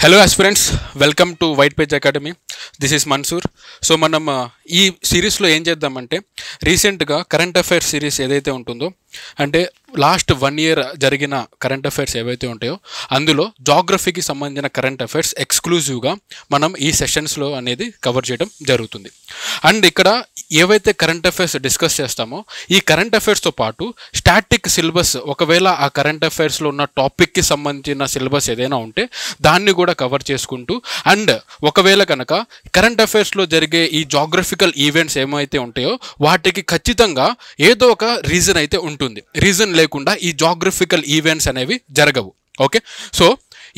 Hello aspirants, welcome to White Page Academy. This is Mansoor. So మనం ఈ సిరీస్లో ఏం చేద్దామంటే రీసెంట్గా కరెంట్ అఫైర్స్ సిరీస్ ఏదైతే ఉంటుందో అంటే లాస్ట్ 1 year జరిగిన కరెంట్ అఫైర్స్ ఏవైతే ఉంటాయో అందులో జాగ్రఫీకి సంబంధించిన కరెంట్ అఫైర్స్ ఎక్స్క్లూజివ్గా మనం ఈ సెషన్స్లో అనేది కవర్ చేయడం జరుగుతుంది. అండ్ ఇక్కడ ఏవైతే కరెంట్ అఫైర్స్ డిస్కస్ చేస్తామో ఈ కరెంట్ అఫైర్స్తో పాటు స్టాటిక్ సిలబస్ ఒకవేళ ఆ కరెంట్ అఫైర్స్లో ఉన్న టాపిక్కి సంబంధించిన సిలబస్ ఏదైనా ఉంటే దాన్ని కూడా కవర్ చేసుకుంటూ అండ్ ఒకవేళ కనుక కరెంట్ అఫైర్స్లో జరిగే ఈ జాగ్రఫికల్ ఈవెంట్స్ ఏమైతే ఉంటాయో వాటికి ఖచ్చితంగా ఏదో ఒక రీజన్ అయితే ఉంటుంది. రీజన్ లేకుండా ఈ జాగ్రఫికల్ ఈవెంట్స్ అనేవి జరగవు. ఓకే, సో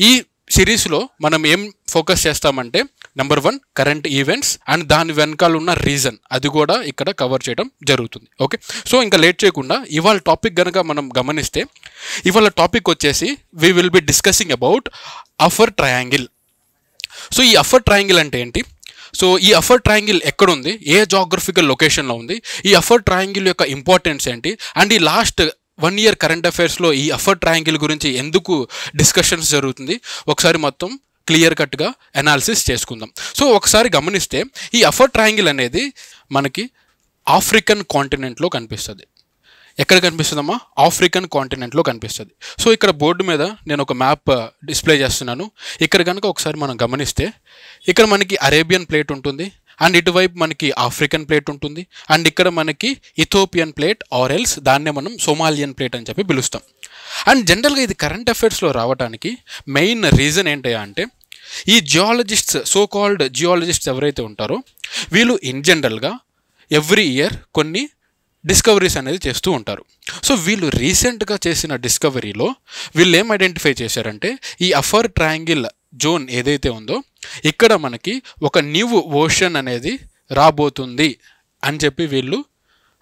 ఈ సిరీస్లో మనం ఏం ఫోకస్ చేస్తామంటే నెంబర్ 1 కరెంట్ ఈవెంట్స్ అండ్ దాని వెనకాల ఉన్న రీజన్ అది కూడా ఇక్కడ కవర్ చేయడం జరుగుతుంది. ఓకే, సో ఇంకా లేట్ చేయకుండా ఇవాళ టాపిక్ కనుక మనం గమనిస్తే ఇవాళ టాపిక్ వచ్చేసి we will be discussing about offer triangle. So ఈ అఫర్ ట్రయాంగిల్ అంటే ఏంటి, సో ఈ అఫర్ ట్రయాంగిల్ ఎక్కడుంది, ఏ జాగ్రఫికల్ లొకేషన్లో ఉంది, ఈ అఫర్ ట్రయాంగిల్ యొక్క ఇంపార్టెన్స్ ఏంటి అండ్ ఈ లాస్ట్ 1 year కరెంట్ అఫైర్స్లో ఈ అఫర్ ట్రయాంగిల్ గురించి ఎందుకు డిస్కషన్స్ జరుగుతుంది ఒకసారి మొత్తం క్లియర్ కట్గా అనాలిసిస్ చేసుకుందాం. సో ఒకసారి గమనిస్తే ఈ అఫర్ ట్రయాంగిల్ అనేది మనకి ఆఫ్రికన్ కాంటినెంట్లో కనిపిస్తుంది. ఎక్కడ కనిపిస్తుందమ్మా, ఆఫ్రికన్ కాంటినెంట్లో కనిపిస్తుంది. సో ఇక్కడ బోర్డు మీద నేను ఒక మ్యాప్ డిస్ప్లే చేస్తున్నాను. ఇక్కడ కనుక ఒకసారి మనం గమనిస్తే ఇక్కడ మనకి అరేబియన్ ప్లేట్ ఉంటుంది అండ్ ఇటువైపు మనకి ఆఫ్రికన్ ప్లేట్ ఉంటుంది అండ్ ఇక్కడ మనకి ఇథోపియన్ ప్లేట్ ఆర్ ఎల్స్ దాన్నే మనం సోమాలియన్ ప్లేట్ అని చెప్పి పిలుస్తాం. అండ్ జనరల్గా ఇది కరెంట్ అఫైర్స్లో రావడానికి మెయిన్ రీజన్ ఏంటయ్యా అంటే ఈ జియాలజిస్ట్స్ సో కాల్డ్ జియాలజిస్ట్స్ ఎవరైతే ఉంటారో వీళ్ళు ఇన్ జనరల్గా ఎవ్రీ ఇయర్ కొన్ని డిస్కవరీస్ అనేది చేస్తూ ఉంటారు. సో వీళ్ళు రీసెంట్గా చేసిన డిస్కవరీలో వీళ్ళు ఏం ఐడెంటిఫై చేశారంటే ఈ అఫర్ ట్రయాంగిల్ జోన్ ఏదైతే ఉందో ఇక్కడ మనకి ఒక న్యూ ఓషన్ అనేది రాబోతుంది అని చెప్పి వీళ్ళు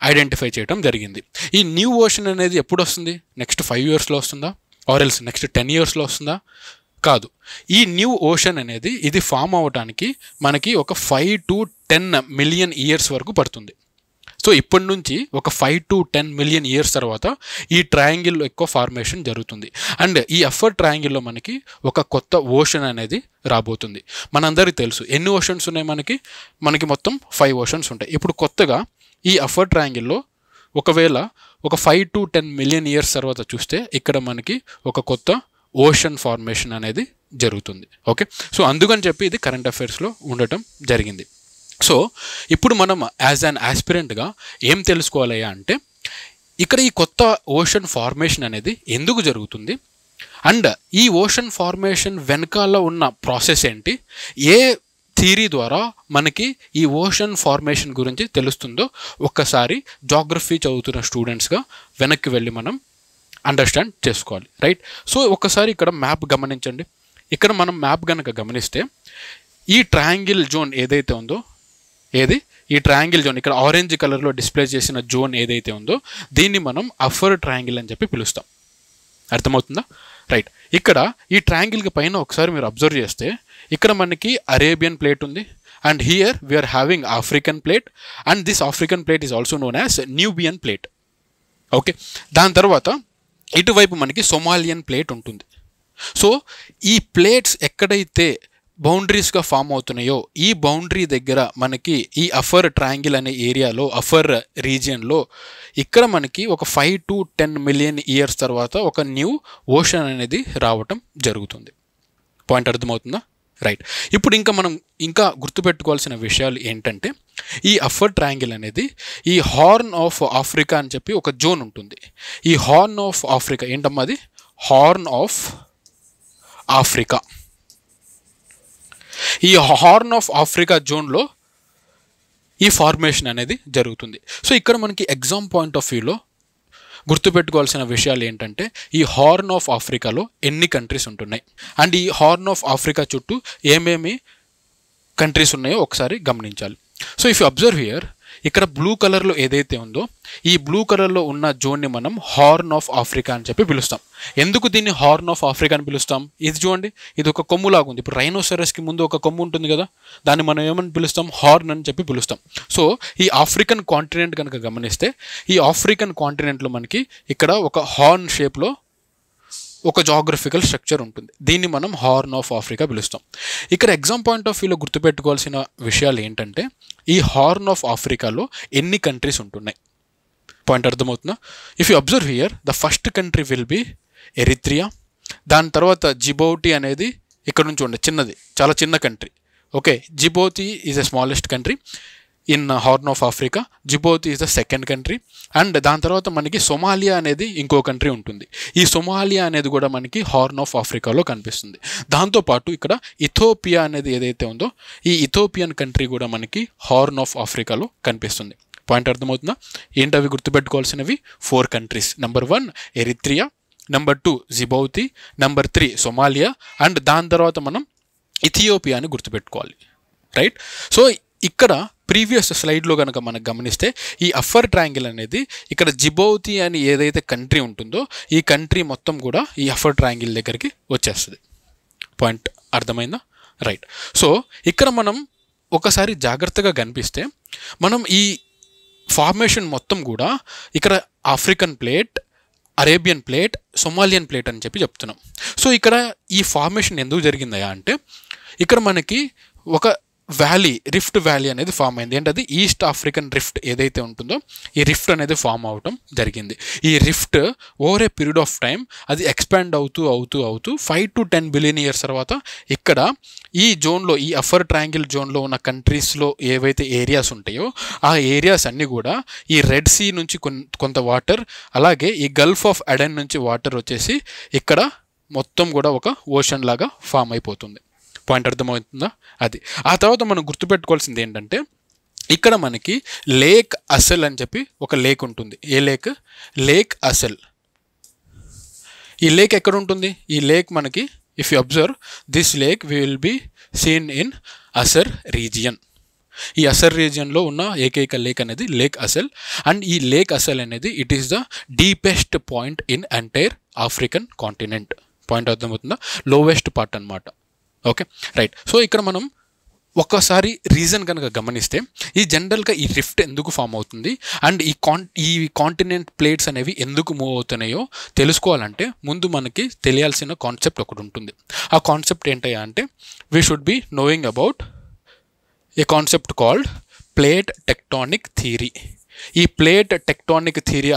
ఐడెంటిఫై చేయడం జరిగింది. ఈ న్యూ ఓషన్ అనేది ఎప్పుడు వస్తుంది, నెక్స్ట్ 5 yearsలో వస్తుందా ఆర్ ఎల్స్ నెక్స్ట్ 10 yearsలో వస్తుందా, కాదు. ఈ న్యూ ఓషన్ అనేది ఇది ఫామ్ అవ్వడానికి మనకి ఒక 5 to 10 million years వరకు పడుతుంది. సో ఇప్పటి నుంచి ఒక 5 to 10 million years తర్వాత ఈ ట్రయాంగిల్లో ఎక్కువ ఫార్మేషన్ జరుగుతుంది అండ్ ఈ అఫర్ ట్రయాంగిల్లో మనకి ఒక కొత్త ఓషన్ అనేది రాబోతుంది. మనందరికీ తెలుసు ఎన్ని ఓషన్స్ ఉన్నాయి, మనకి మొత్తం 5 oceans ఉంటాయి. ఇప్పుడు కొత్తగా ఈ అఫర్ ట్రయాంగిల్లో ఒకవేళ ఒక 5 to 10 million years తర్వాత చూస్తే ఇక్కడ మనకి ఒక కొత్త ఓషన్ ఫార్మేషన్ అనేది జరుగుతుంది. ఓకే, సో అందుకని చెప్పి ఇది కరెంట్ అఫైర్స్లో ఉండటం జరిగింది. సో ఇప్పుడు మనం యాజ్ అన్ ఆస్పిరెంట్గా ఏం తెలుసుకోవాలయ్యా అంటే ఇక్కడ ఈ కొత్త ఓషన్ ఫార్మేషన్ అనేది ఎందుకు జరుగుతుంది అండ్ ఈ ఓషన్ ఫార్మేషన్ వెనకాల ఉన్న ప్రాసెస్ ఏంటి, ఏ థియరీ ద్వారా మనకి ఈ ఓషన్ ఫార్మేషన్ గురించి తెలుస్తుందో ఒక్కసారి జాగ్రఫీ చదువుతున్న స్టూడెంట్స్గా వెనక్కి వెళ్ళి మనం అండర్స్టాండ్ చేసుకోవాలి. రైట్, సో ఒక్కసారి ఇక్కడ మ్యాప్ గమనించండి. ఇక్కడ మనం మ్యాప్ కనుక గమనిస్తే ఈ ట్రయాంగిల్ జోన్ ఏదైతే ఉందో ఈ ట్రయాంగిల్ జోన్ ఇక్కడ ఆరెంజ్ కలర్లో డిస్ప్లే చేసిన జోన్ ఏదైతే ఉందో దీన్ని మనం అఫర్ ట్రయాంగిల్ అని చెప్పి పిలుస్తాం. అర్థమవుతుందా? రైట్, ఇక్కడ ఈ ట్రయాంగిల్కి పైన ఒకసారి మీరు అబ్జర్వ్ చేస్తే ఇక్కడ మనకి అరేబియన్ ప్లేట్ ఉంది and here we are having African plate and this African plate is also known as Nubian plate. Okay, దాని తర్వాత ఇటువైపు మనకి సోమాలియన్ ప్లేట్ ఉంటుంది. సో ఈ ప్లేట్స్ ఎక్కడైతే బౌండరీస్గా ఫామ్ అవుతున్నాయో ఈ బౌండరీ దగ్గర మనకి ఈ అఫర్ ట్రయాంగిల్ అనే ఏరియాలో అఫర్ రీజియన్లో ఇక్కడ మనకి ఒక 5 to 10 million years తర్వాత ఒక న్యూ ఓషన్ అనేది రావటం జరుగుతుంది. పాయింట్ అర్థమవుతుందా? రైట్, ఇప్పుడు మనం గుర్తుపెట్టుకోవాల్సిన విషయాలు ఏంటంటే ఈ అఫర్ ట్రయాంగిల్ అనేది ఈ హార్న్ ఆఫ్ ఆఫ్రికా అని చెప్పి ఒక జోన్ ఉంటుంది. ఈ హార్న్ ఆఫ్ ఆఫ్రికా ఏంటమ్మా, అది హార్న్ ఆఫ్ ఆఫ్రికా. ఈ హార్న్ ఆఫ్ ఆఫ్రికా జోన్లో ఈ ఫార్మేషన్ అనేది జరుగుతుంది. సో ఇక్కడ మనకి ఎగ్జామ్ పాయింట్ ఆఫ్ వ్యూలో గుర్తుపెట్టుకోవాల్సిన విషయాలు ఏంటంటే ఈ హార్న్ ఆఫ్ ఆఫ్రికాలో ఎన్ని కంట్రీస్ ఉంటున్నాయి అండ్ ఈ హార్న్ ఆఫ్ ఆఫ్రికా చుట్టూ ఏమేమి కంట్రీస్ ఉన్నాయో ఒకసారి గమనించాలి. So if you observe here ఇక్కడ బ్లూ కలర్లో ఏదైతే ఉందో ఈ బ్లూ కలర్లో ఉన్న జోన్ని మనం హార్న్ ఆఫ్ ఆఫ్రికా అని చెప్పి పిలుస్తాం. ఎందుకు దీన్ని హార్న్ ఆఫ్ ఆఫ్రికా అని పిలుస్తాం, ఇది చూడండి, ఇది ఒక కొమ్ము లాగా ఉంది. ఇప్పుడు రైనోసరస్కి ముందు ఒక కొమ్ము ఉంటుంది కదా, దాన్ని మనం ఏమని పిలుస్తాం, హార్న్ అని చెప్పి పిలుస్తాం. సో ఈ ఆఫ్రికన్ కాంటినెంట్ కనుక గమనిస్తే ఈ ఆఫ్రికన్ కాంటినెంట్లో మనకి ఇక్కడ ఒక హార్న్ షేప్లో ఒక జాగ్రఫికల్ స్ట్రక్చర్ ఉంటుంది. దీన్ని మనం హార్న్ ఆఫ్ ఆఫ్రికా పిలుస్తాం. ఇక్కడ ఎగ్జామ్ పాయింట్ ఆఫ్ వ్యూలో గుర్తుపెట్టుకోవాల్సిన విషయాలు ఏంటంటే ఈ హార్న్ ఆఫ్ ఆఫ్రికాలో ఎన్ని కంట్రీస్ ఉంటున్నాయి. పాయింట్ అర్థమవుతుందా? If you observe here the first country will be Eritrea. దాని తర్వాత జిబౌటి అనేది ఇక్కడ నుంచి ఉండే చిన్నది, చాలా చిన్న country. Okay, Djibouti is the smallest country in Horn of Africa. Djibouti is the second country. And దాని తర్వాత మనకి సొమాలియా అనేది ఇంకో కంట్రీ ఉంటుంది. ఈ సొమాలియా అనేది కూడా మనకి హార్న్ ఆఫ్ ఆఫ్రికాలో కనిపిస్తుంది. దాంతోపాటు ఇక్కడ ఇథోపియా అనేది ఏదైతే ఉందో ఈ ఇథోపియన్ కంట్రీ కూడా మనకి హార్న్ ఆఫ్ ఆఫ్రికాలో కనిపిస్తుంది. పాయింట్ అర్థమవుతుందా? ఏంటవి గుర్తుపెట్టుకోవాల్సినవి? 4 countries. Number 1 Eritrea, number 2 Djibouti, number 3 Somalia, and దాని తర్వాత మనం ఇథియోపియా అని గుర్తుపెట్టుకోవాలి. రైట్? సో ఇక్కడ ప్రీవియస్ స్లైడ్లో కనుక మనకు గమనిస్తే ఈ అఫర్ ట్రయాంగిల్ అనేది ఇక్కడ జిబౌతి అని ఏదైతే కంట్రీ ఉంటుందో ఈ కంట్రీ మొత్తం కూడా ఈ అఫర్ ట్రయాంగిల్ దగ్గరికి వచ్చేస్తుంది. పాయింట్ అర్థమైందా? రైట్. సో ఇక్కడ మనం ఒకసారి జాగ్రత్తగా కనిపిస్తే మనం ఈ ఫార్మేషన్ మొత్తం కూడా ఇక్కడ African plate, Arabian plate, Somalian plate అని చెప్పి చెప్తున్నాం. సో ఇక్కడ ఈ ఫార్మేషన్ ఎందుకు జరిగిందయా అంటే ఇక్కడ మనకి ఒక వ్యాలీ, రిఫ్ట్ వ్యాలీ అనేది ఫామ్ అయింది. ఏంటది? ఈస్ట్ ఆఫ్రికన్ రిఫ్ట్ ఏదైతే ఉంటుందో ఈ రిఫ్ట్ అనేది ఫామ్ అవటం జరిగింది. ఈ rift over a period of time అది ఎక్స్పాండ్ అవుతూ 5 to 10 బిలియన్ ఇయర్స్ తర్వాత ఇక్కడ ఈ జోన్లో, ఈ అఫర్ ట్రయాంగిల్ జోన్లో ఉన్న కంట్రీస్లో ఏవైతే ఏరియాస్ ఉంటాయో ఆ ఏరియాస్ అన్నీ కూడా ఈ రెడ్ సీ నుంచి కొంత వాటర్, అలాగే ఈ గల్ఫ్ ఆఫ్ అడెన్ నుంచి వాటర్ వచ్చేసి ఇక్కడ మొత్తం కూడా ఒక ఓషన్ లాగా ఫామ్ అయిపోతుంది. పాయింట్ అర్థమవుతుందా? అది. ఆ తర్వాత మనం గుర్తుపెట్టుకోవాల్సింది ఏంటంటే ఇక్కడ మనకి లేక్ అసెల్ అని చెప్పి ఒక లేక్ ఉంటుంది. ఏ లేక్? Lake Assal. ఈ లేక్ ఎక్కడ ఉంటుంది? ఈ లేక్ మనకి if you observe this lake will be seen in Afar region. ఈ అసర్ రీజియన్లో ఉన్న ఏకైక లేక్ అనేది లేక్ అసెల్. అండ్ ఈ లేక్ అసెల్ అనేది it is the deepest point in entire African continent. Point అర్థమవుతుందా? లోవెస్ట్ పార్ట్ అనమాట. Okay, right. సో ఇక్కడ మనం ఒక్కసారి రీజన్ కనుక గమనిస్తే ఈ జనరల్గా ఈ రిఫ్ట్ ఎందుకు ఫామ్ అవుతుంది అండ్ ఈ కాంటినెంట్ ప్లేట్స్ అనేవి ఎందుకు మూవ్ అవుతున్నాయో తెలుసుకోవాలంటే ముందు మనకి తెలియాల్సిన కాన్సెప్ట్ ఒకటి ఉంటుంది. ఆ కాన్సెప్ట్ ఏంటయ్యా అంటే we should be knowing about a concept called plate tectonic theory. ఈ ప్లేట్ టెక్టానిక్ థియరీ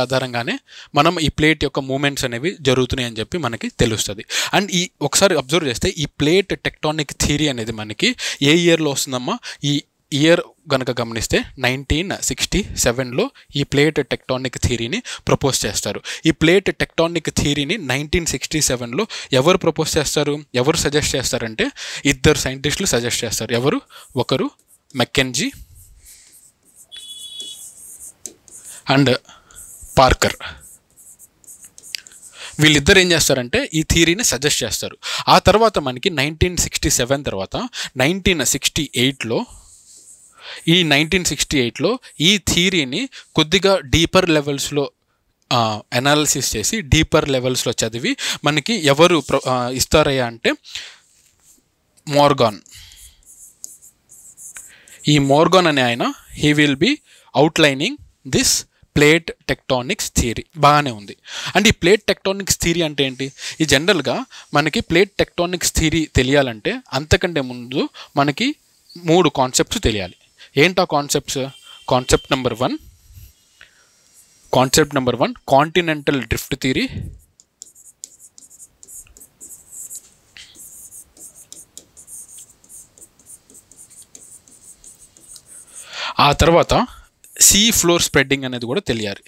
ఆధారంగానే మనం ఈ ప్లేట్ యొక్క మూమెంట్స్ అనేవి జరుగుతున్నాయి అని చెప్పి మనకి తెలుస్తుంది. అండ్ ఈ ఒకసారి అబ్జర్వ్ చేస్తే ఈ ప్లేట్ టెక్టానిక్ థియరీ అనేది మనకి ఏ ఇయర్లో వస్తుందమ్మా? ఈ ఇయర్ కనుక గమనిస్తే 1967లో ఈ ప్లేట్ టెక్టానిక్ థియరీని ప్రపోజ్ చేస్తారు. ఈ ప్లేట్ టెక్టానిక్ థియరీని 1967లో ఎవరు ప్రపోజ్ చేస్తారు, ఎవరు సజెస్ట్ చేస్తారంటే ఇద్దరు సైంటిస్టులు సజెస్ట్ చేస్తారు. ఎవరు? ఒకరు మెకెంజీ అండ్ పార్కర్. వీళ్ళిద్దరు ఏం చేస్తారంటే ఈ థియరీని సజెస్ట్ చేస్తారు. ఆ తర్వాత మనకి 1967 తర్వాత 1968లో ఈ థియరీని కొద్దిగా డీపర్ లెవెల్స్లో అనాలిసిస్ చేసి డీపర్ లెవెల్స్లో చదివి మనకి ఎవరు ఇస్తారయ్యా అంటే మోర్గాన్. ఈ మోర్గాన్ అనే ఆయన he will be outlining this plate tectonics theory. బాగానే ఉంది. అండ్ ఈ ప్లేట్ టెక్టానిక్స్ థియరీ అంటే ఏంటి? ఈ జనరల్గా మనకి ప్లేట్ టెక్టానిక్స్ థియరీ తెలియాలంటే అంతకంటే ముందు మనకి 3 కాన్సెప్ట్స్ తెలియాలి. ఏంటా concepts? Concept number 1 continental drift theory. ఆ తర్వాత సీ ఫ్లోర్ స్ప్రెడ్డింగ్ అనేది కూడా తెలియాలి.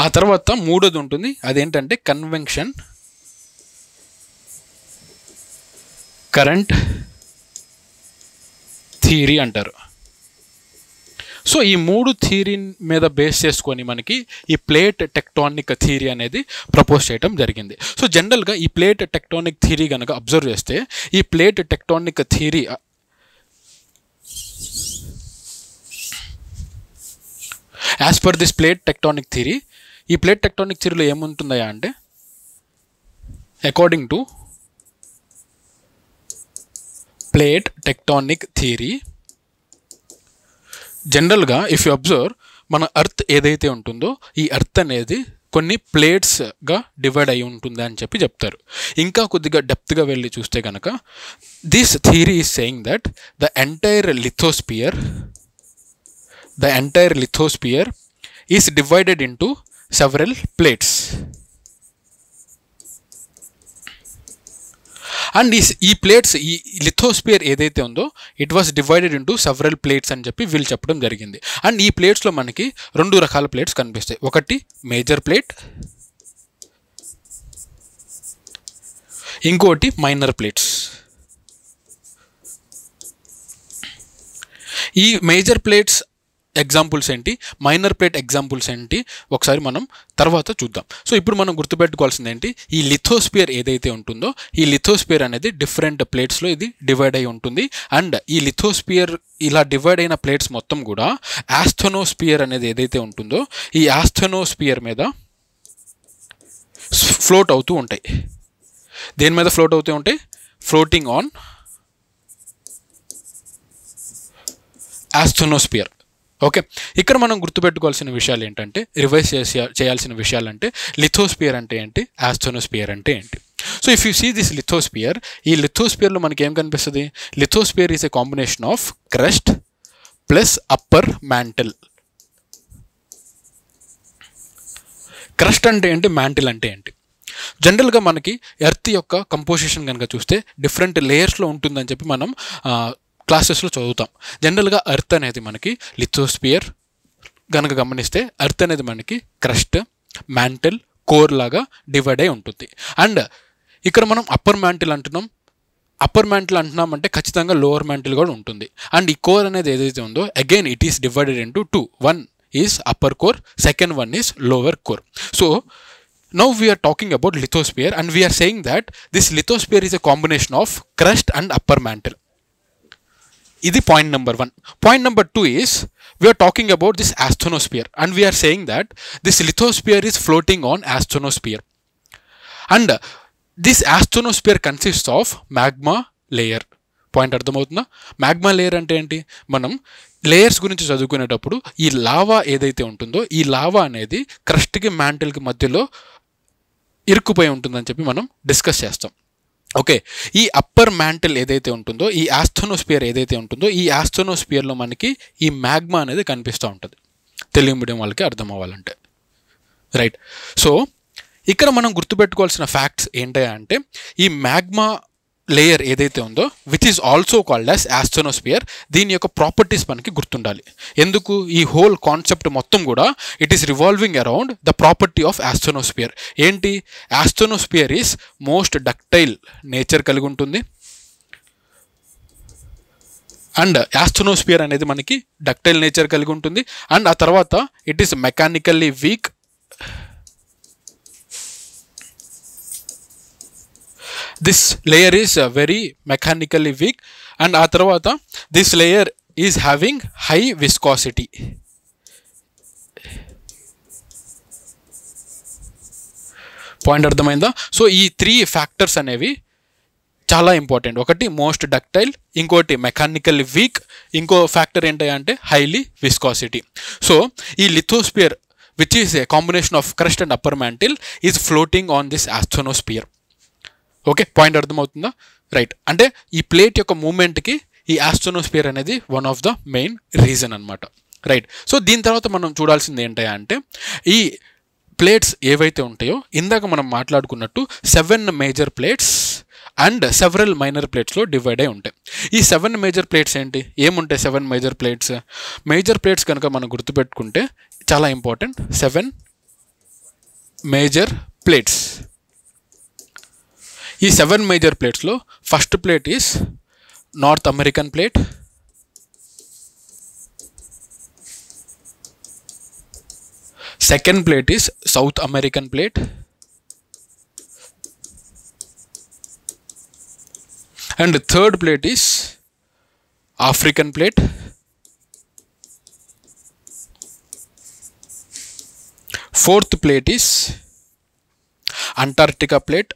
ఆ తర్వాత 3ది ఉంటుంది, అదేంటంటే కన్వెక్షన్ కరెంట్ థియరీ అంటారు. సో ఈ 3 థియరీ మీద బేస్ చేసుకొని మనకి ఈ ప్లేట్ టెక్టానిక్ థియరీ అనేది ప్రపోజ్ చేయడం జరిగింది. సో జనరల్గా ఈ ప్లేట్ టెక్టానిక్ థియరీ కనుక అబ్జర్వ్ చేస్తే ఈ plate tectonic theory as per this plate tectonic theory, ఈ ప్లేట్ టెక్టానిక్ థియరీలో ఏముంటుందా అంటే according to plate tectonic theory. జనరల్గా ఇఫ్ యు అబ్జర్వ్, మన ఎర్త్ ఏదైతే ఉంటుందో ఈ ఎర్త్ అనేది కొన్ని ప్లేట్స్గా డివైడ్ అయి ఉంటుంది అని చెప్తారు. ఇంకా కొద్దిగా డెప్త్గా వెళ్ళి చూస్తే కనుక this theory is saying that the entire lithosphere is divided into several plates. And ఈ ప్లేట్స్, ఈ లిథోస్పియర్ ఏదైతే ఉందో it was divided into several plates అని వీళ్ళు చెప్పడం జరిగింది. అండ్ ఈ ప్లేట్స్లో మనకి 2 రకాల ప్లేట్స్ కనిపిస్తాయి. ఒకటి మేజర్ ప్లేట్, ఇంకోటి మైనర్ ప్లేట్స్. ఈ మేజర్ ప్లేట్స్ ఎగ్జాంపుల్స్ ఏంటి, మైనర్ ప్లేట్ ఎగ్జాంపుల్స్ ఏంటి ఒకసారి మనం తర్వాత చూద్దాం. సో ఇప్పుడు మనం గుర్తుపెట్టుకోవాల్సింది ఏంటి, ఈ లిథోస్పియర్ ఏదైతే ఉంటుందో ఈ లిథోస్పియర్ అనేది డిఫరెంట్ ప్లేట్స్లో ఇది డివైడ్ అయి ఉంటుంది. అండ్ ఈ లిథోస్పియర్ ఇలా డివైడ్ అయిన ప్లేట్స్ మొత్తం కూడా ఆస్థెనోస్పియర్ అనేది ఏదైతే ఉంటుందో ఈ ఆస్థెనోస్పియర్ మీద ఫ్లోట్ అవుతూ ఉంటాయి. దేని మీద ఫ్లోట్ అవుతూ ఉంటాయి? Floating on ఆస్థెనోస్పియర్. ఓకే, ఇక్కడ మనం గుర్తుపెట్టుకోవాల్సిన విషయాలు ఏంటంటే, రివైజ్ చేయాల్సిన విషయాలు అంటే, లిథోస్పియర్ అంటే ఏంటి, ఆస్థెనోస్పియర్ అంటే ఏంటి. So if you see this lithosphere, ఈ లిథోస్పియర్లో మనకి ఏం కనిపిస్తుంది? Lithosphere is a combination of crust plus upper mantle. Crust అంటే ఏంటి, మ్యాంటిల్ అంటే ఏంటి? జనరల్గా మనకి ఎర్త్ యొక్క కంపోజిషన్ కనుక చూస్తే డిఫరెంట్ లేయర్స్లో ఉంటుందని మనం క్లాసెస్లో చదువుతాం. జనరల్గా ఎర్త్ అనేది మనకి లిథోస్పియర్ కనుక గమనిస్తే ఎర్త్ అనేది మనకి క్రస్ట్, మ్యాంటిల్, కోర్ లాగా డివైడ్ అయి ఉంటుంది. అండ్ ఇక్కడ మనం అప్పర్ మ్యాంటిల్ అంటున్నామంటే ఖచ్చితంగా లోవర్ మ్యాంటిల్ కూడా ఉంటుంది. అండ్ ఈ కోర్ అనేది ఏదైతే ఉందో again it is divided into 2. One is upper core, second one is lower core. So now we are talking about lithosphere and we are saying that this lithosphere is a combination of crust and upper mantle. This is point number 1. Point number 2 is we are talking about this asthenosphere and we are saying that this lithosphere is floating on asthenosphere. And this asthenosphere consists of magma layer. Point అర్థమవుతుందా? Magma layer అంటే ఏంటి? మనం layers గురించి చదువుకునేటప్పుడు ఈ lava ఏదైతే ఉంటుందో ఈ లావా అనేది క్రస్ట్కి మ్యాంటిల్కి మధ్యలో ఇరుక్కుపోయి ఉంటుందని మనం డిస్కస్ చేస్తాం. ఓకే, ఈ అప్పర్ మ్యాంటిల్ ఏదైతే ఉంటుందో ఈ ఆస్థెనోస్పియర్ ఏదైతే ఉంటుందో ఈ ఆస్థెనోస్పియర్లో మనకి ఈ మ్యాగ్మా అనేది కనిపిస్తూ ఉంటుంది, తెలుగు మీడియం వాళ్ళకి అర్థం అవ్వాలంటే. రైట్. సో ఇక్కడ మనం గుర్తుపెట్టుకోవాల్సిన ఫ్యాక్ట్స్ ఏంటి అంటే ఈ మ్యాగ్మా లేయర్ ఏదైతే ఉందో which is also called as asthenosphere, దీని యొక్క ప్రాపర్టీస్ మనకి గుర్తుండాలి. ఎందుకు? ఈ హోల్ కాన్సెప్ట్ మొత్తం కూడా it is revolving around the property of asthenosphere. ఏంటి? Asthenosphere is most ductile nature కలిగి ఉంటుంది. అండ్ ఆస్థెనోస్పియర్ అనేది మనకి డక్టైల్ నేచర్ కలిగి ఉంటుంది. అండ్ ఆ తర్వాత it is mechanically week. This layer is very mechanically weak and ఆ తర్వాత this layer is having high viscosity. Point అర్థమైందా? సో ఈ 3 ఫ్యాక్టర్స్ అనేవి చాలా ఇంపార్టెంట్. ఒకటి మోస్ట్ డక్టైల్, ఇంకోటి మెకానికల్లీ వీక్, ఇంకో ఫ్యాక్టర్ ఏంటి అంటే హైలీ విస్కాసిటీ. సో ఈ lithosphere which is a combination of crust and upper mantle is floating on this asthenosphere. Okay, point అర్థమవుతుందా? రైట్. అంటే ఈ ప్లేట్ యొక్క మూమెంట్కి ఈ ఆస్థెనోస్పియర్ అనేది one of the main reason అనమాట. రైట్. సో దీని తర్వాత మనం చూడాల్సింది ఏంటి అంటే ఈ ప్లేట్స్ ఏవైతే ఉంటాయో ఇందాక మనం మాట్లాడుకున్నట్టు 7 major plates and several minor ప్లేట్స్లో డివైడ్ అయి ఉంటాయి. ఈ 7 మేజర్ ప్లేట్స్ ఏంటి? ఏముంటాయి 7 మేజర్ ప్లేట్స్? మేజర్ ప్లేట్స్ కనుక మనం గుర్తుపెట్టుకుంటే చాలా ఇంపార్టెంట్. 7 major plates. ఈ 7 మేజర్ ప్లేట్స్లో first plate is North American plate, second plate is South American plate, and third plate is African plate, fourth plate is Antarctica plate,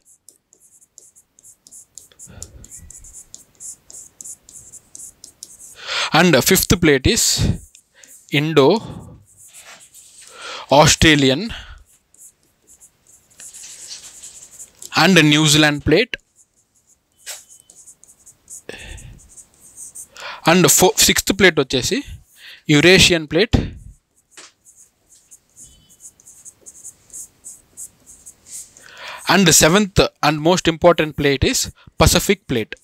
and fifth plate is Indo Australian and New Zealand plate. And sixth plate వచ్చేసి Eurasian plate. And seventh and most important plate is Pacific plate.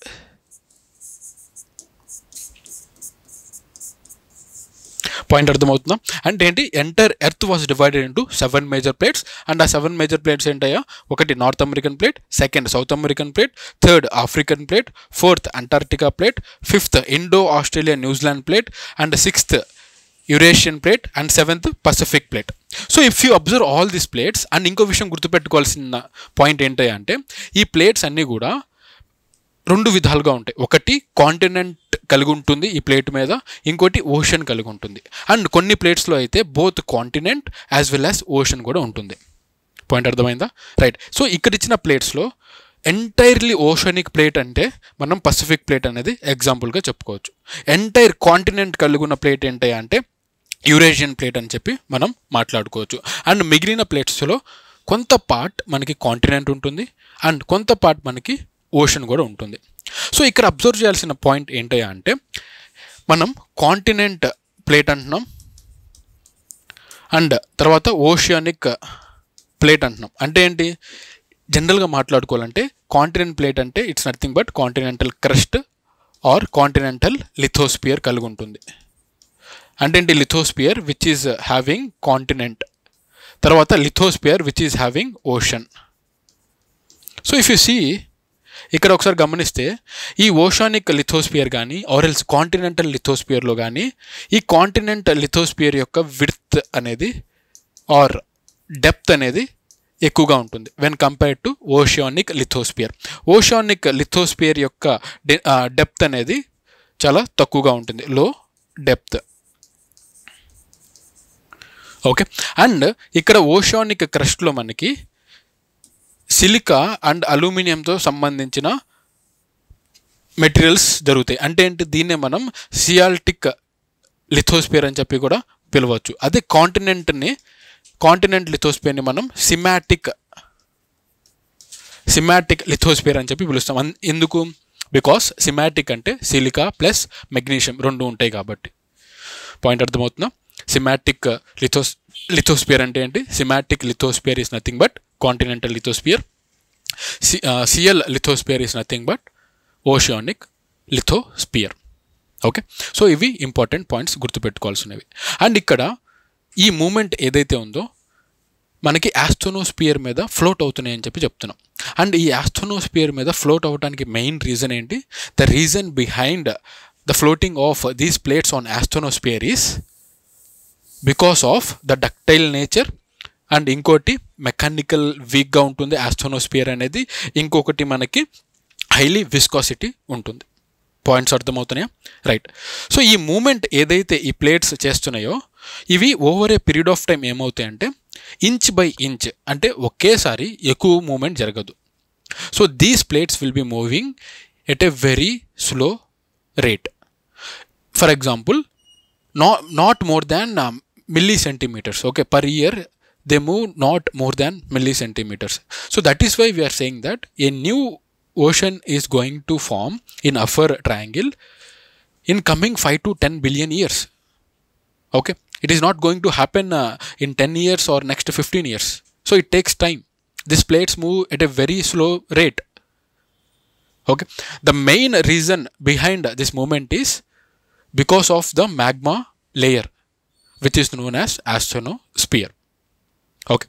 Point అర్థమవుతుందా? అంటే ఏంటి, entire earth was divided into 7 major plates. And ఆ 7 major plates ఏంటయ్యా, ఒకటి north American plate, second south American plate, third African plate, fourth Antarctica plate, fifth Indo Australia New Zealand plate, and sixth Eurasian plate, and seventh Pacific plate. So if you observe all these plates, and ఇంకో విషయం గుర్తుపెట్టుకోవాల్సిన point ఏంటంటే అంటే ఈ plates అన్నీ కూడా 2 విధాలుగా ఉంటాయి. ఒకటి కాంటినెంట్ కలిగి ఉంటుంది ఈ ప్లేట్ మీద, ఇంకోటి ఓషన్ కలిగి ఉంటుంది. అండ్ కొన్ని ప్లేట్స్లో అయితే both continent as well as ocean కూడా ఉంటుంది. పాయింట్ అర్థమైందా? రైట్. సో ఇక్కడ ఇచ్చిన ప్లేట్స్లో ఎంటైర్లీ ఓషనిక్ ప్లేట్ అంటే మనం పసిఫిక్ ప్లేట్ అనేది ఎగ్జాంపుల్గా చెప్పుకోవచ్చు. ఎంటైర్ కాంటినెంట్ కలిగి ఉన్న ప్లేట్ ఏంటి అంటే యురేషియన్ ప్లేట్ అని చెప్పి మనం మాట్లాడుకోవచ్చు. అండ్ మిగిలిన ప్లేట్స్లో కొంత పార్ట్ మనకి కాంటినెంట్ ఉంటుంది అండ్ కొంత పార్ట్ మనకి ఓషన్ కూడా ఉంటుంది. సో ఇక్కడ అబ్జర్వ్ చేయాల్సిన పాయింట్ ఏంటి అంటే మనం కాంటినెంట్ ప్లేట్ అంటున్నాం అండ్ తర్వాత ఓషియానిక్ ప్లేట్ అంటున్నాం. అంటే ఏంటి, జనరల్గా మాట్లాడుకోవాలంటే కాంటినెంట్ ప్లేట్ అంటే it's nothing but continental crust or continental lithosphere కలిగి ఉంటుంది. అంటే ఏంటి, lithosphere which is having continent, తర్వాత lithosphere which is having ocean. So if you see ఇక్కడ ఒకసారి గమనిస్తే ఈ ఓషానిక్ లిథోస్పియర్ కానీ ఆర్ ఎల్స్ కాంటినెంటల్ లిథోస్పియర్లో కానీ ఈ కాంటినెంటల్ లిథోస్పియర్ యొక్క విడ్త్ అనేది ఆర్ డెప్త్ అనేది ఎక్కువగా ఉంటుంది when compared to oceanic lithosphere. Oceanic lithosphere యొక్క డెప్త్ అనేది చాలా తక్కువగా ఉంటుంది, లో డెప్త్. ఓకే. అండ్ ఇక్కడ ఓషియానిక్ క్రస్ట్లో మనకి సిలికా అండ్ అల్యూమినియంతో సంబంధించిన మెటీరియల్స్ జరుగుతాయి. అంటే ఏంటి, దీన్నే మనం సియాల్టిక్ లిథోస్పియర్ అని చెప్పి కూడా పిలవచ్చు. అదే కాంటినెంట్ లిథోస్పియర్ని మనం సిమాటిక్ లిథోస్పియర్ అని చెప్పి పిలుస్తాం. ఎందుకు, బికాస్ సిమాటిక్ అంటే సిలికా ప్లస్ మెగ్నీషియం 2 ఉంటాయి కాబట్టి. పాయింట్ అర్థమవుతుందా? సిమాటిక్ లిథోస్పియర్ అంటే ఏంటి, simatic lithosphere is nothing but continental lithosphere. Sial lithosphere is nothing but oceanic lithosphere. Okay. So ఇవి ఇంపార్టెంట్ పాయింట్స్ గుర్తుపెట్టుకోవాల్సినవి. అండ్ ఇక్కడ ఈ మూమెంట్ ఏదైతే ఉందో మనకి ఆస్ట్రోనోస్పియర్ మీద ఫ్లోట్ అవుతున్నాయి అని చెప్పి చెప్తున్నాం. అండ్ ఈ ఆస్ట్రోనోస్పియర్ మీద ఫ్లోట్ అవ్వడానికి మెయిన్ రీజన్ ఏంటి, the reason behind the floating of these plates on asthenosphere is because of the ductile nature. And ఇంకోటి మెకానికల్ వీక్గా ఉంటుంది ఆస్ట్రోనోస్పియర్ అనేది, ఇంకొకటి మనకి హైలీ విస్కాసిటీ ఉంటుంది. పాయింట్స్ అర్థమవుతున్నాయా? రైట్. సో ఈ మూమెంట్ ఏదైతే ఈ ప్లేట్స్ చేస్తున్నాయో ఇవి over a period of time ఏమవుతాయంటే ఇంచ్ బై ఇంచ్, అంటే ఒకేసారి ఎక్కువ మూమెంట్ జరగదు. So these plates will be moving at a very slow rate. For example not more than millicentimeters. Okay, per year they move not more than millicentimeters. So that is why we are saying that a new ocean is going to form in upper triangle in coming 5 to 10 billion years. Okay, it is not going to happen in 10 years or next 15 years. So it takes time. These plates move at a very slow rate. Okay, the main reason behind this movement is because of the magma layer which is known as astronosphere. Okay,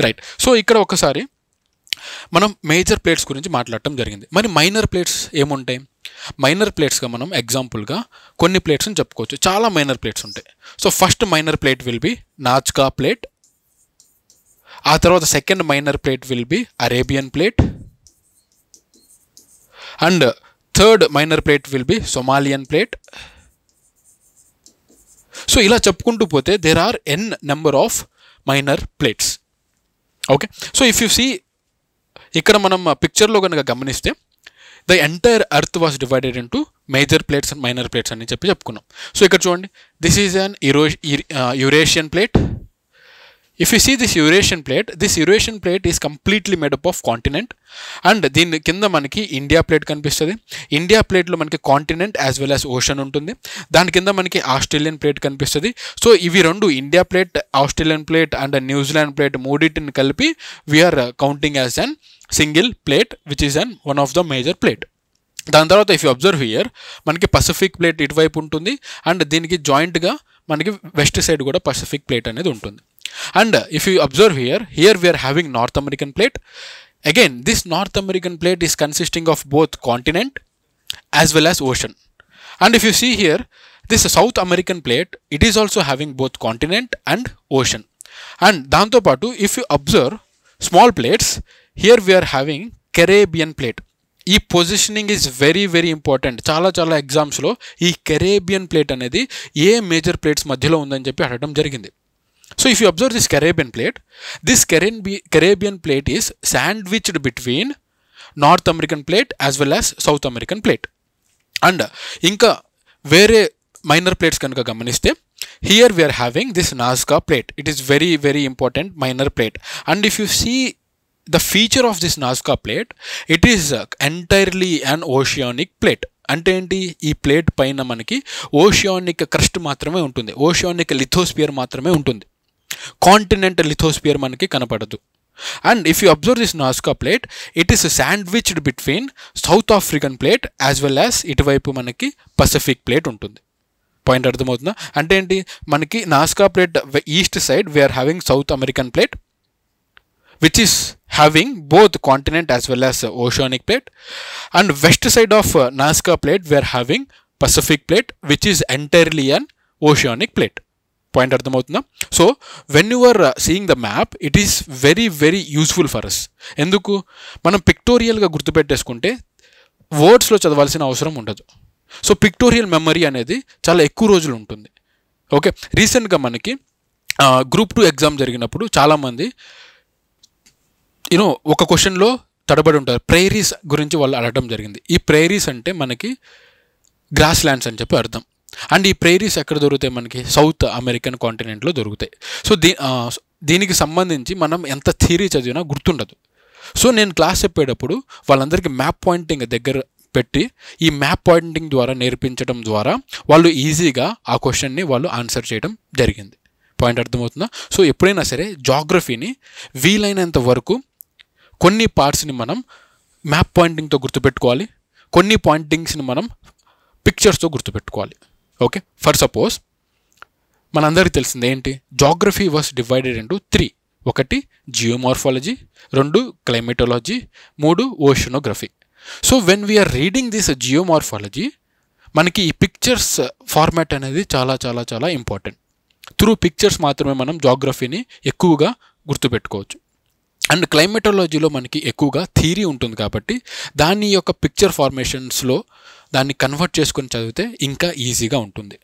right. So ఇక్కడ ఒకసారి మనం major plates గురించి మాట్లాడటం జరిగింది. మరి minor plates ఏముంటాయి? Minor ప్లేట్స్గా మనం ఎగ్జాంపుల్గా కొన్ని ప్లేట్స్ని చెప్పుకోవచ్చు. చాలా మైనర్ ప్లేట్స్ ఉంటాయి. So first minor plate will be Nazca plate, ఆ తర్వాత second minor plate will be Arabian plate, and third minor plate will be Somalian plate. So ఇలా చెప్పుకుంటూ పోతే there are N number of minor plates. Okay. So if you see ఇక్కడ మనం పిక్చర్లో కనుక గమనిస్తే the entire earth was divided into major plates and minor plates అని చెప్పుకున్నాం. సో ఇక్కడ చూడండి, this is an Eurasian plate. If you see this Eurasian plate is completely made up of continent, and దీని కింద మనకి ఇండియా ప్లేట్ కనిపిస్తుంది. India ప్లేట్లో మనకి continent as well as ocean ఉంటుంది. దాని కింద మనకి ఆస్ట్రేలియన్ ప్లేట్ కనిపిస్తుంది. సో ఇవి రెండు, India plate, Australian plate and New Zealand plate, మూడింటిని కలిపి we are counting as an single plate which is an one of the major plate. దాని తర్వాత ఇఫ్ యూ అబ్జర్వ్ హియర్, మనకి పసిఫిక్ ప్లేట్ ఇటువైపు ఉంటుంది, అండ్ దీనికి జాయింట్గా మనకి వెస్ట్ సైడ్ కూడా పసిఫిక్ ప్లేట్ అనేది ఉంటుంది. And if you observe here we are having North American plate. Again, this North American plate is consisting of both continent as well as ocean. And if you see here, this South American plate, it is also having both continent and ocean. And danto patu, if you observe small plates, here we are having Caribbean plate. ఈ positioning is very very important. చాలా ఎగ్జామ్స్లో ఈ Caribbean plate అనేది a major plates మధ్యలో ఉందని చెప్పి అడగడం జరిగింది. So if you observe this Caribbean plate is sandwiched between North American plate as well as South American plate. And ఇంకా వేరే మైనర్ ప్లేట్స్ కనుక గమనిస్తే, here we are having this Nazca plate. It is very very important minor plate. And if you see the feature of this Nazca plate, it is entirely an oceanic plate. అంటే ఏంటి, ఈ plate పైన మనకి oceanic crust మాత్రమే ఉంటుంది, oceanic lithosphere మాత్రమే ఉంటుంది, continental lithosphere మనకి కనపడదు. And if you observe this Nazca plate, it is sandwiched between south African plate as well as ఇటువైపు మనకి పసిఫిక్ ప్లేట్ ఉంటుంది. పాయింట్ అర్థమవుతుందా? అంటే ఏంటి, మనకి Nazca plate east side we are having South American plate which is having both continent as well as oceanic plate, and west side of Nazca plate we are having Pacific plate which is entirely an oceanic plate. Point అర్థమవుతుందా? So when you are seeing the map, it is very very useful for us. ఎందుకు, మనం పిక్టోరియల్గా గుర్తుపెట్టేసుకుంటే వర్డ్స్లో చదవాల్సిన అవసరం ఉండదు. So pictorial memory అనేది చాలా ఎక్కువ రోజులు ఉంటుంది. ఓకే, రీసెంట్గా మనకి గ్రూప్ 2 ఎగ్జామ్ జరిగినప్పుడు చాలామంది ఒక క్వశ్చన్లో తడబడి ఉంటారు. ప్రైరీస్ గురించి వాళ్ళు అడగడం జరిగింది. ఈ ప్రైరీస్ అంటే మనకి గ్రాస్ ల్యాండ్స్ అని చెప్పి అర్థం. అండ్ ఈ ప్రైరీస్ ఎక్కడ దొరుకుతాయి, మనకి సౌత్ అమెరికన్ కాంటినెంట్లో దొరుకుతాయి. సో దీనికి సంబంధించి మనం ఎంత థియరీ చదివినా గుర్తుండదు. సో నేను క్లాస్ చెప్పేటప్పుడు వాళ్ళందరికీ మ్యాప్ పాయింటింగ్ దగ్గర పెట్టి ఈ మ్యాప్ పాయింటింగ్ ద్వారా నేర్పించడం ద్వారా వాళ్ళు ఈజీగా ఆ క్వశ్చన్ని వాళ్ళు ఆన్సర్ చేయడం జరిగింది. పాయింట్ అర్థమవుతుందా? సో ఎప్పుడైనా సరే జాగ్రఫీని వీలైనంత వరకు కొన్ని పార్ట్స్ని మనం మ్యాప్ పాయింటింగ్తో గుర్తుపెట్టుకోవాలి, కొన్ని పాయింటింగ్స్ని మనం పిక్చర్స్తో గుర్తుపెట్టుకోవాలి. ఓకే, ఫర్ సపోజ్ మనందరికీ తెలిసింది ఏంటి, geography was divided into 3. 1 geomorphology, 2 climatology, 3 oceanography. So when we are reading this geomorphology, మనకి ఈ పిక్చర్స్ ఫార్మాట్ అనేది చాలా చాలా చాలా ఇంపార్టెంట్. త్రూ పిక్చర్స్ మాత్రమే మనం జాగ్రఫీని ఎక్కువగా గుర్తుపెట్టుకోవచ్చు. అండ్ క్లైమేటాలజీలో మనకి ఎక్కువగా థియరీ ఉంటుంది కాబట్టి దాని యొక్క పిక్చర్ ఫార్మేషన్స్లో దాన్ని కన్వర్ట్ చేసుకొని చదివితే ఇంకా ఈజీగా ఉంటుంది.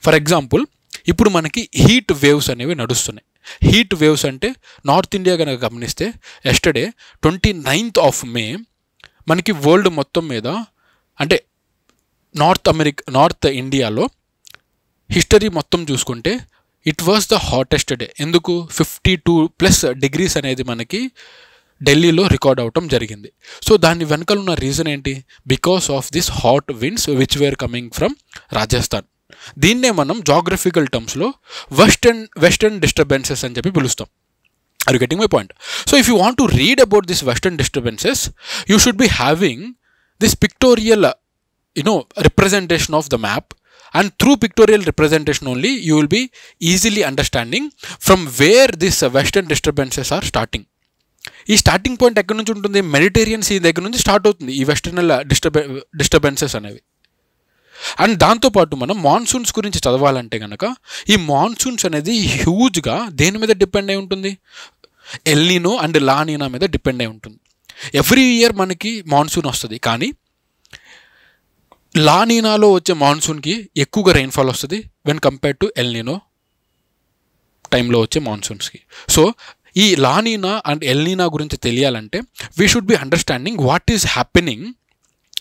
ఫర్ ఎగ్జాంపుల్, ఇప్పుడు మనకి హీట్ వేవ్స్ అనేవి నడుస్తున్నాయి. హీట్ వేవ్స్ అంటే నార్త్ ఇండియా కనుక గమనిస్తే, ఎస్టర్డే 29th May మనకి వరల్డ్ మొత్తం మీద, అంటే నార్త్ ఇండియాలో హిస్టరీ మొత్తం చూసుకుంటే it was the hottest day. ఎందుకు, 52+ degrees అనేది మనకి ఢిల్లీలో రికార్డ్ అవటం జరిగింది. సో దాని వెనకాల ఉన్న రీజన్ ఏంటి, because of this hot winds which were coming from Rajasthan. దీన్నే మనం జాగ్రఫికల్ టర్మ్స్లో వెస్టర్న్ డిస్టర్బెన్సెస్ అని చెప్పి పిలుస్తాం. Are you getting my point? So if you want to read about this western disturbances, you should be having this pictorial representation of the map, and through pictorial representation only you will be easily understanding from where these western disturbances are starting. ఈ starting point ఎక్కడి నుంచి ఉంటుంది, Mediterranean sea దగ్గర నుంచి start అవుతుంది ఈ వెస్టర్నల్ disturbances అనేవి. And దాంతోపాటు మనం మాన్సూన్స్ గురించి చదవాలంటే కనుక ఈ మాన్సూన్స్ అనేది హ్యూజ్గా దేని మీద డిపెండ్ అయి ఉంటుంది, ఎల్నినో అండ్ లానినా మీద డిపెండ్ అయి ఉంటుంది. ఎవ్రీ ఇయర్ మనకి మాన్సూన్ వస్తుంది, కానీ లానినాలో వచ్చే మాన్సూన్కి ఎక్కువగా రెయిన్ఫాల్ వస్తుంది వెన్ కంపేర్డ్ టు ఎల్నినో టైంలో వచ్చే మాన్సూన్స్కి. సో ఈ లానీనా అండ్ ఎల్నీనా గురించి తెలియాలంటే we should be understanding what is happening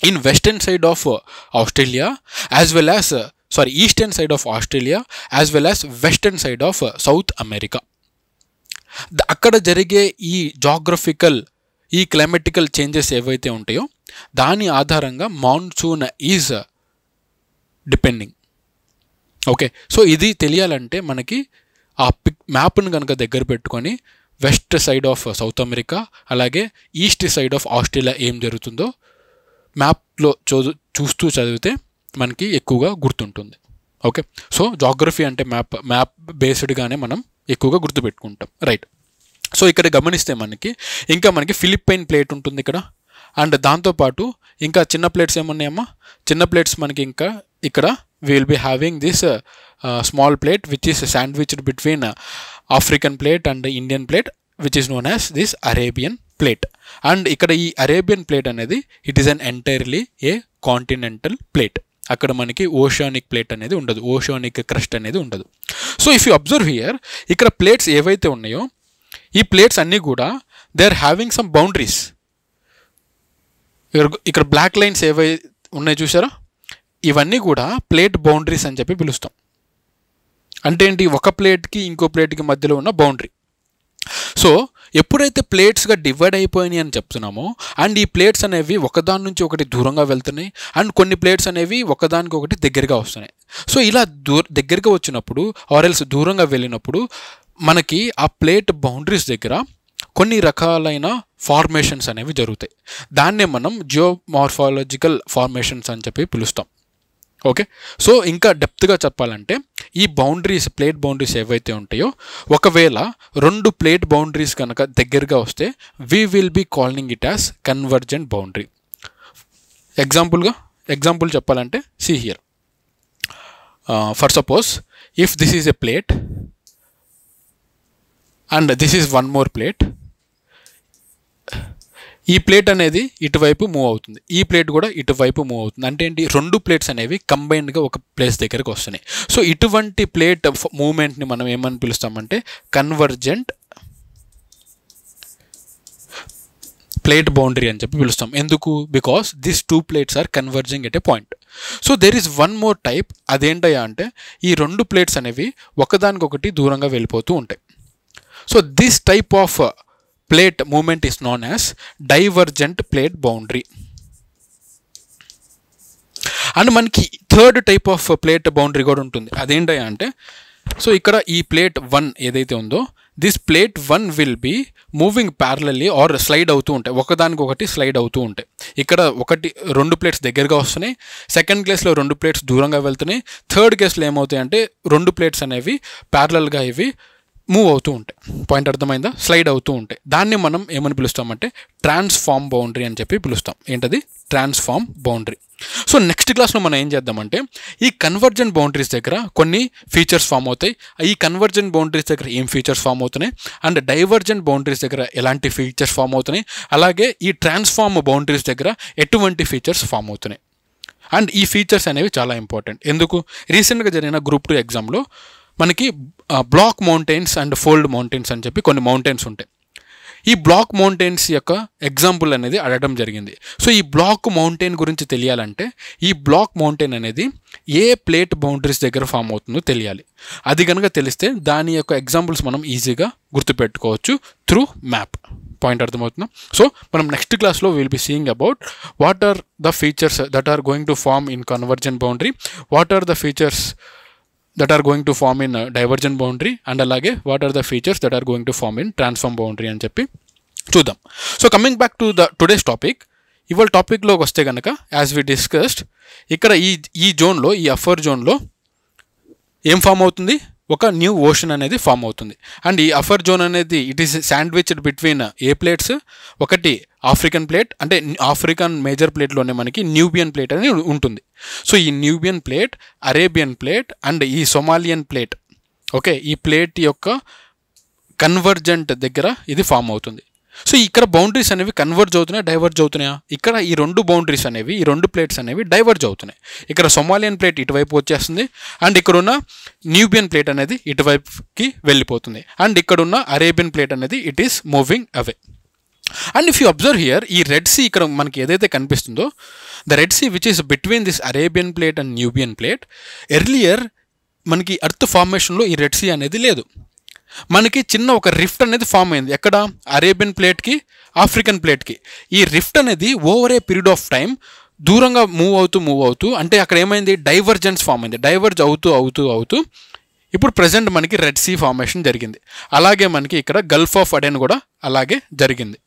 in western side of Australia as well as eastern side of Australia as well as western side of South America. అక్కడ జరిగే ఈ geographical ఈ క్లైమాటికల్ changes ఏవైతే ఉంటాయో దాని ఆధారంగా monsoon is depending. Okay, so ఇది తెలియాలంటే మనకి ఆ మ్యాప్ను కనుక దగ్గర పెట్టుకొని west side of south America అలాగే ఈస్ట్ సైడ్ ఆఫ్ ఆస్ట్రేలియా ఏం జరుగుతుందో మ్యాప్లో చూస్తూ చదివితే మనకి ఎక్కువగా గుర్తుంటుంది. ఓకే, సో జాగ్రఫీ అంటే మ్యాప్ బేస్డ్గానే మనం ఎక్కువగా గుర్తుపెట్టుకుంటాం. రైట్, సో ఇక్కడ గమనిస్తే మనకి ఫిలిప్పైన్ ప్లేట్ ఉంటుంది ఇక్కడ. అండ్ దాంతోపాటు ఇంకా చిన్న ప్లేట్స్ ఏమున్నాయమ్మా, చిన్న ప్లేట్స్ మనకి ఇంకా ఇక్కడ we will be having this small plate which is sandwiched between African plate and Indian plate which is known as this Arabian plate. And ikkada ee Arabian plate anedi it is an entirely a continental plate. Akkada manaki oceanic plate anedi undadu, oceanic crust anedi undadu. So if you observe here ikkada plates evaithe unnayo ee plates anni kuda they are having some boundaries. ikkada black lines evai unnayi chusara, ఇవన్నీ కూడా plate boundaries అని చెప్పి పిలుస్తాం. అంటే ఏంటి, ఒక ప్లేట్కి ఇంకో ప్లేట్కి మధ్యలో ఉన్న బౌండరీ. సో ఎప్పుడైతే ప్లేట్స్గా డివైడ్ అయిపోయినాయి అని చెప్తున్నామో అండ్ ఈ ప్లేట్స్ అనేవి ఒకదాని నుంచి ఒకటి దూరంగా వెళ్తున్నాయి అండ్ కొన్ని ప్లేట్స్ అనేవి ఒకదానికి ఒకటి దగ్గరగా వస్తున్నాయి. సో ఇలా దగ్గరగా వచ్చినప్పుడు ఆర్ఎల్స్ దూరంగా వెళ్ళినప్పుడు మనకి ఆ ప్లేట్ బౌండరీస్ దగ్గర కొన్ని రకాలైన ఫార్మేషన్స్ అనేవి జరుగుతాయి. దాన్నే మనం జియోమార్ఫాలజికల్ ఫార్మేషన్స్ అని చెప్పి పిలుస్తాం. ఓకే, సో ఇంకా డెప్త్గా చెప్పాలంటే ఈ బౌండరీస్ ప్లేట్ బౌండరీస్ ఏవైతే ఉంటాయో ఒకవేళ రెండు ప్లేట్ బౌండరీస్ కనుక దగ్గరగా వస్తే we will be calling it as convergent boundary. Example చెప్పాలంటే see here, for suppose if this is a plate and this is one more plate, ఈ ప్లేట్ అనేది ఇటువైపు మూవ్ అవుతుంది, ఈ ప్లేట్ కూడా ఇటువైపు మూవ్ అవుతుంది. అంటే ఏంటి, రెండు ప్లేట్స్ అనేవి కంబైన్డ్గా ఒక ప్లేస్ దగ్గరకు వస్తున్నాయి. సో ఇటువంటి ప్లేట్ మూవ్మెంట్ని మనం ఏమని పిలుస్తామంటే కన్వర్జెంట్ ప్లేట్ బౌండరీ అని చెప్పి పిలుస్తాం. ఎందుకు, because this two plates are converging at a point. So there is one more type, అదేంటయ్యా అంటే ఈ రెండు ప్లేట్స్ అనేవి ఒకదానికొకటి దూరంగా వెళ్ళిపోతూ ఉంటాయి. So this type of plate movement is known as divergent plate boundary. And మనకి third type of plate boundary కూడా ఉంటుంది. అదేంటయ్యా అంటే, సో ఇక్కడ ఈ ప్లేట్ 1 ఏదైతే ఉందో this plate 1 will be moving parallelly or slide అవుతూ ఉంటాయి, ఒకదానికొకటి స్లైడ్ అవుతూ ఉంటాయి. ఇక్కడ రెండు ప్లేట్స్ దగ్గరగా వస్తున్నాయి, సెకండ్ కేసులో రెండు ప్లేట్స్ దూరంగా వెళ్తున్నాయి, థర్డ్ కేసులో ఏమవుతాయి అంటే రెండు ప్లేట్స్ అనేవి ప్యారలల్గా ఇవి మూవ్ అవుతూ ఉంటాయి. పాయింట్ అర్థమైందా, స్లైడ్ అవుతూ ఉంటాయి. దాన్ని మనం ఏమని పిలుస్తామంటే ట్రాన్స్ఫార్మ్ బౌండరీ అని చెప్పి పిలుస్తాం. ఏంటది, ట్రాన్స్ఫార్మ్ బౌండరీ. సో నెక్స్ట్ క్లాస్లో మనం ఏం చేద్దామంటే ఈ కన్వర్జెంట్ బౌండరీస్ దగ్గర కొన్ని ఫీచర్స్ ఫామ్ అవుతాయి, ఈ కన్వర్జెంట్ బౌండరీస్ దగ్గర ఏం ఫీచర్స్ ఫామ్ అవుతున్నాయి అండ్ డైవర్జెంట్ బౌండరీస్ దగ్గర ఎలాంటి ఫీచర్స్ ఫామ్ అవుతున్నాయి, అలాగే ఈ ట్రాన్స్ఫార్మ్ బౌండరీస్ దగ్గర ఎటువంటి ఫీచర్స్ ఫామ్ అవుతున్నాయి. అండ్ ఈ ఫీచర్స్ అనేవి చాలా ఇంపార్టెంట్. ఎందుకు, రీసెంట్గా జరిగిన గ్రూప్ 2 ఎగ్జామ్లో మనకి block mountains and fold mountains అని చెప్పి కొన్ని మౌంటైన్స్ ఉంటాయి. ఈ బ్లాక్ మౌంటైన్స్ యొక్క ఎగ్జాంపుల్ అనేది అడగడం జరిగింది. సో ఈ బ్లాక్ మౌంటైన్ గురించి తెలియాలంటే ఈ బ్లాక్ మౌంటైన్ అనేది ఏ ప్లేట్ బౌండరీస్ దగ్గర ఫామ్ అవుతుందో తెలియాలి. అది కనుక తెలిస్తే దాని యొక్క ఎగ్జాంపుల్స్ మనం ఈజీగా గుర్తుపెట్టుకోవచ్చు త్రూ మ్యాప్. పాయింట్ అర్థమవుతుందా. సో మనం నెక్స్ట్ క్లాస్లో will be seeing about what are the features that are going to form in convergent boundary, what are the features that are going to form in divergent boundary and alage what are the features that are going to form in transform boundary అని చెప్పి చూద్దాం. So coming back to the today's topic, ఇవాళ టాపిక్లోకి వస్తే కనుక as we discussed ఇక్కడ ఈ జోన్లో ఈ అఫర్ జోన్లో ఏం ఫామ్ అవుతుంది, ఒక న్యూ ఓషన్ అనేది ఫామ్ అవుతుంది. అండ్ ఈ అఫర్ జోన్ అనేది it is sandwiched between A plates, ఒకటి ఆఫ్రికన్ ప్లేట్, అంటే ఆఫ్రికన్ మేజర్ ప్లేట్లోనే మనకి న్యూబియన్ ప్లేట్ అనేది ఉంటుంది. సో ఈ న్యూబియన్ ప్లేట్, అరేబియన్ ప్లేట్ అండ్ ఈ సొమాలియన్ ప్లేట్, ఓకే, ఈ ప్లేట్ యొక్క కన్వర్జెంట్ దగ్గర ఇది ఫామ్ అవుతుంది. సో ఇక్కడ బౌండరీస్ అనేవి కన్వర్జ్ అవుతున్నాయా, డైవర్జ్ అవుతున్నాయా? ఇక్కడ ఈ రెండు బౌండరీస్ అనేవి, ఈ రెండు ప్లేట్స్ అనేవి డైవర్జ్ అవుతున్నాయి. ఇక్కడ సొమాలియన్ ప్లేట్ ఇటువైపు వచ్చేస్తుంది అండ్ ఇక్కడున్న న్యూబియన్ ప్లేట్ అనేది ఇటువైపుకి వెళ్ళిపోతుంది అండ్ ఇక్కడున్న అరేబియన్ ప్లేట్ అనేది it is moving away. And if you observe here, ఈ రెడ్ సీ ఇక్కడ మనకి ఏదైతే కనిపిస్తుందో, the Red Sea which is between this Arabian plate and Nubian plate, earlier మనకి ఎర్త్ ఫార్మేషన్లో ఈ రెడ్ సీ అనేది లేదు. మనకి చిన్న ఒక రిఫ్ట్ అనేది ఫామ్ అయింది. ఎక్కడ? అరేబియన్ ప్లేట్కి ఆఫ్రికన్ ప్లేట్కి. ఈ రిఫ్ట్ అనేది over a period of time దూరంగా మూవ్ అవుతూ అంటే అక్కడ ఏమైంది, డైవర్జెన్స్ ఫామ్ అయింది. డైవర్జ్ అవుతూ ఇప్పుడు ప్రజెంట్ మనకి రెడ్ సీ ఫార్మేషన్ జరిగింది. అలాగే మనకి ఇక్కడ గల్ఫ్ ఆఫ్ అడెన్ కూడా అలాగే జరిగింది.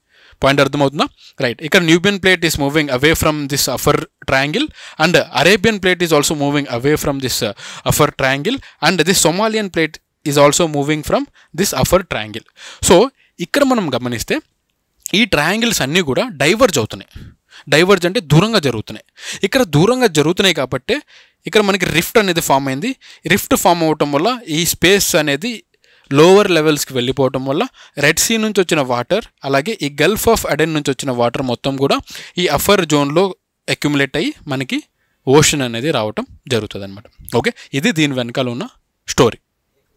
పాయింట్ అర్థమవుతుందా? రైట్. ఇక్కడ న్యూబియన్ plate is moving away from this offer triangle and Arabian plate is also moving away from this offer triangle and this Somalian plate is also moving from this offer triangle. So ఇక్కడ మనం గమనిస్తే ఈ triangles అన్నీ కూడా diverge అవుతున్నాయి. Diverge అంటే దూరంగా జరుగుతున్నాయి. ఇక్కడ దూరంగా జరుగుతున్నాయి కాబట్టి ఇక్కడ మనకి రిఫ్ట్ అనేది ఫామ్ అయింది. రిఫ్ట్ ఫామ్ అవ్వటం వల్ల ఈ స్పేస్ అనేది లోవర్ లెవెల్స్కి వెళ్ళిపోవటం వల్ల రెడ్ సీ నుంచి వచ్చిన వాటర్, అలాగే ఈ గల్ఫ్ ఆఫ్ అడెన్ నుంచి వచ్చిన వాటర్ మొత్తం కూడా ఈ అఫర్ జోన్లో అక్యుములేట్ అయ్యి మనకి ఓషన్ అనేది రావటం జరుగుతుంది అనమాట. ఓకే, ఇది దీని వెనకాల ఉన్న స్టోరీ.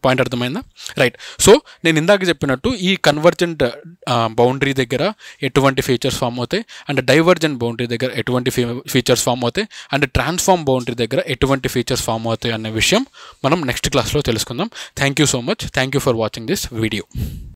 పాయింట్ అర్థమైందా? రైట్. సో నేను ఇందాక చెప్పినట్టు ఈ కన్వర్జెంట్ బౌండరీ దగ్గర ఎటువంటి ఫీచర్స్ ఫామ్ అవుతాయి అండ్ డైవర్జెంట్ బౌండరీ దగ్గర ఎటువంటి ఫీచర్స్ ఫామ్ అవుతాయి అండ్ ట్రాన్స్ఫార్మ్ బౌండరీ దగ్గర ఎటువంటి ఫీచర్స్ ఫామ్ అవుతాయి అనే విషయం మనం నెక్స్ట్ క్లాస్లో తెలుసుకుందాం. Thank you so much. Thank you for watching this video.